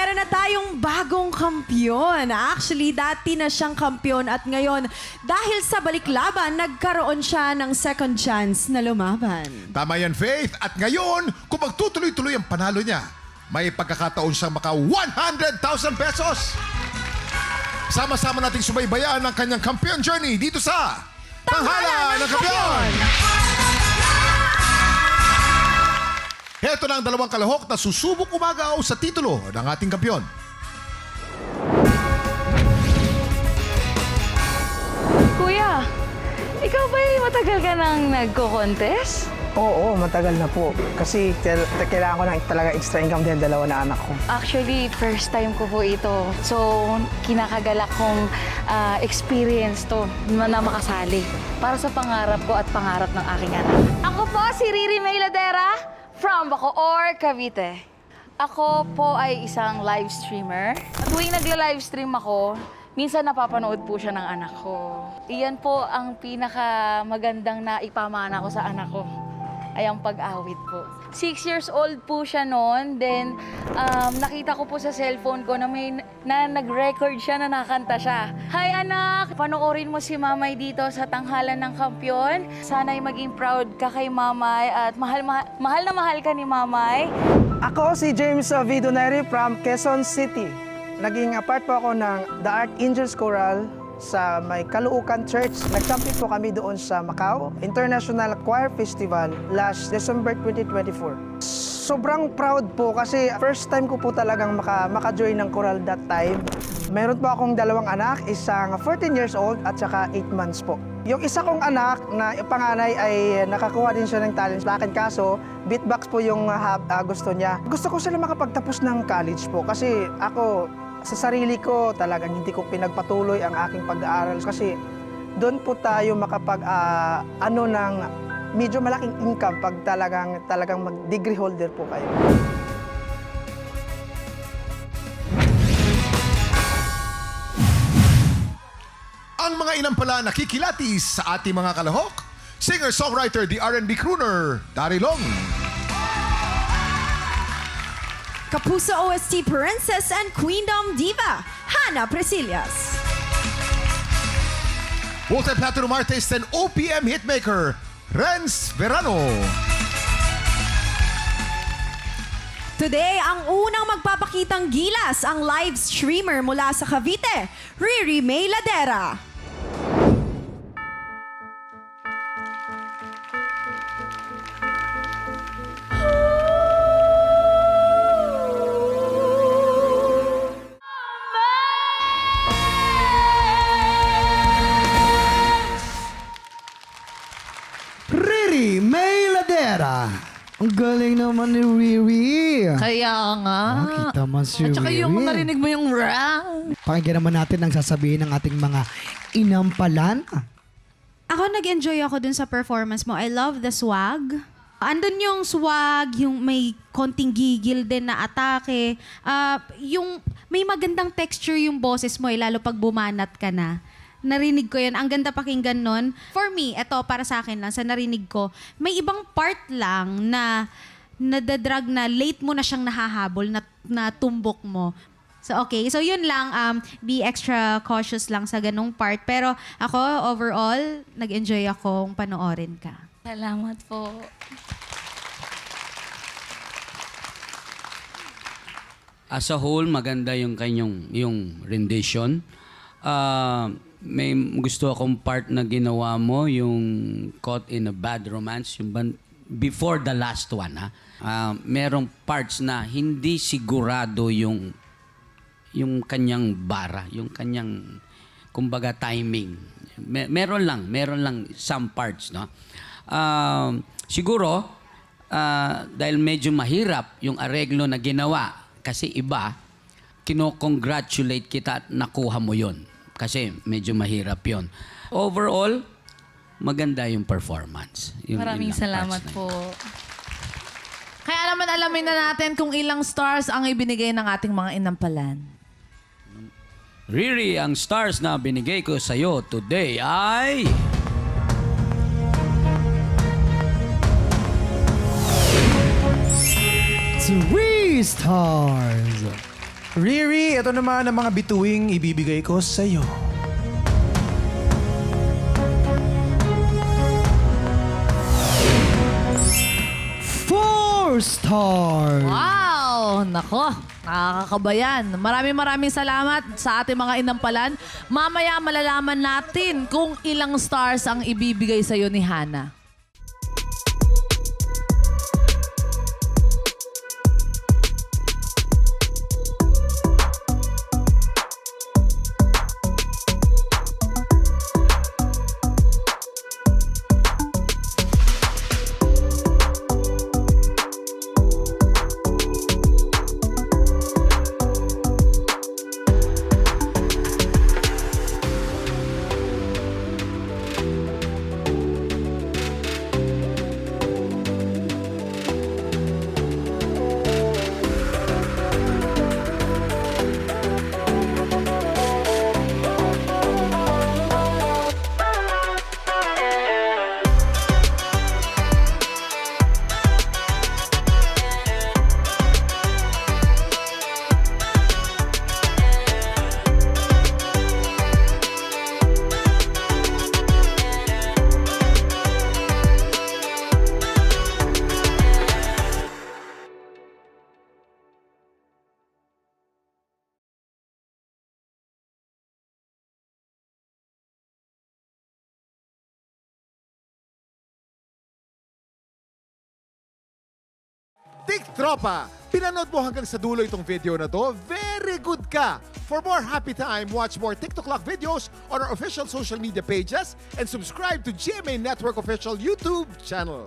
meron na tayong bagong kampyon. Actually, dati na siyang kampyon at ngayon, dahil sa baliklaban, nagkaroon siya ng second chance na lumaban. Tama yan, Faith. At ngayon, kung magtutuloy-tuloy ang panalo niya, may pagkakataon siyang maka 100,000 pesos. Sama-sama nating subaybayan ang kanyang kampiyon journey dito sa Tanghalan ng Kampiyon! Heto na ang dalawang kalahok na susubok umagaw sa titulo ng ating kampiyon. Kuya, ikaw ba matagal ka nang nagko-contest? Oo, matagal na po. Kasi kailangan ko ng talaga extra income din dalawa na anak ko. Actually, first time ko po ito. So, kinakagalak kong experience to na makasali para sa pangarap ko at pangarap ng aking anak. Ako po si Riri May Ladera from Bacoor, Cavite. Ako po ay isang live streamer. Tuwing nagla-livestream ako, minsan napapanood po siya ng anak ko. Iyan po ang pinakamagandang na ipamana ko sa anak ko. Ay ang pag-awit po. 6 years old po siya noon. Then, nakita ko po sa cellphone ko na nag-record siya na nakanta siya. Hi anak! Panoorin mo si Mamay dito sa Tanghalan ng Kampiyon. Sana'y maging proud ka kay Mamay at mahal na mahal ka ni Mamay. Ako si James Vidoneri from Quezon City. Naging part po ako ng The Art Angels Choral sa may Caloocan Church. Nag-champion po kami doon sa Macau International Choir Festival last December 2024. Sobrang proud po kasi first time ko po talagang maka-join ng choral that time. Meron po akong dalawang anak, isang 14 years old at saka 8 months po. Yung isa kong anak na panganay ay nakakuha din siya ng talent sa akin, kaso beatbox po yung gusto niya. Gusto ko sila makapagtapos ng college po kasi ako sa sarili ko talagang hindi ko pinagpatuloy ang aking pag-aaral kasi doon po tayo makapag ng medyo malaking income pag talagang mag-degree holder po kayo. Ang mga inang pala nakikilatis sa ating mga kalahok, singer-songwriter, the R&B crooner, Darilong. Kapuso OST Princess and Queendom Diva, Hannah Presillas. Multi-platinum artist and OPM hitmaker, Renz Verano. Today, ang unang magpapakitang gilas ang live streamer mula sa Cavite, Riri May Ladera. Riri May Ladera. Ang galing naman ni Riri. Kaya nga. Kita man si At saka Riri. yung narinig mo yung rap. Pakinggan naman natin ang sasabihin ng ating mga inampalan. Ako nag-enjoy ako dun sa performance mo. I love the swag. Andun yung swag, yung may konting gigil din na atake. Yung may magandang texture yung boses mo lalo pag bumanat ka na. Narinig ko yun. Ang ganda pakinggan nun. For me, eto para sa akin lang, sa narinig ko, may ibang part lang na nadadrag na late mo na siyang nahahabol, na tumbok mo. So, okay. So, yun lang. Be extra cautious lang sa ganung part. Pero ako, overall, nag-enjoy akong panoorin ka. Salamat po. As a whole, maganda yung yung rendition. May gusto akong part na ginawa mo, yung Caught in a Bad Romance, yung before the last one, ha? Merong parts na hindi sigurado yung kanyang bara, yung kanyang, kumbaga, timing. Meron lang some parts, no? Siguro, dahil medyo mahirap yung areglo na ginawa, kasi iba, kino-congratulate kita at nakuha mo yon. Kasi medyo mahirap yon. Overall, maganda yung performance. Maraming salamat po. Kaya naman alamin na natin kung ilang stars ang ibinigay ng ating mga inampalan. Riri, ang stars na binigay ko sa'yo today ay... 3 stars. Riri, ito naman ang mga bituing ibibigay ko sa'yo. Four stars. Wow! Nako, nakakakabayan. Maraming salamat sa ating mga inampalan. Mamaya malalaman natin kung ilang stars ang ibibigay sa'yo ni Hana. Tik Tropa! Pinanood mo hanggang sa dulo itong video na to? Very good ka! For more happy time, watch more TikTok Clock videos on our official social media pages and subscribe to GMA Network official YouTube channel.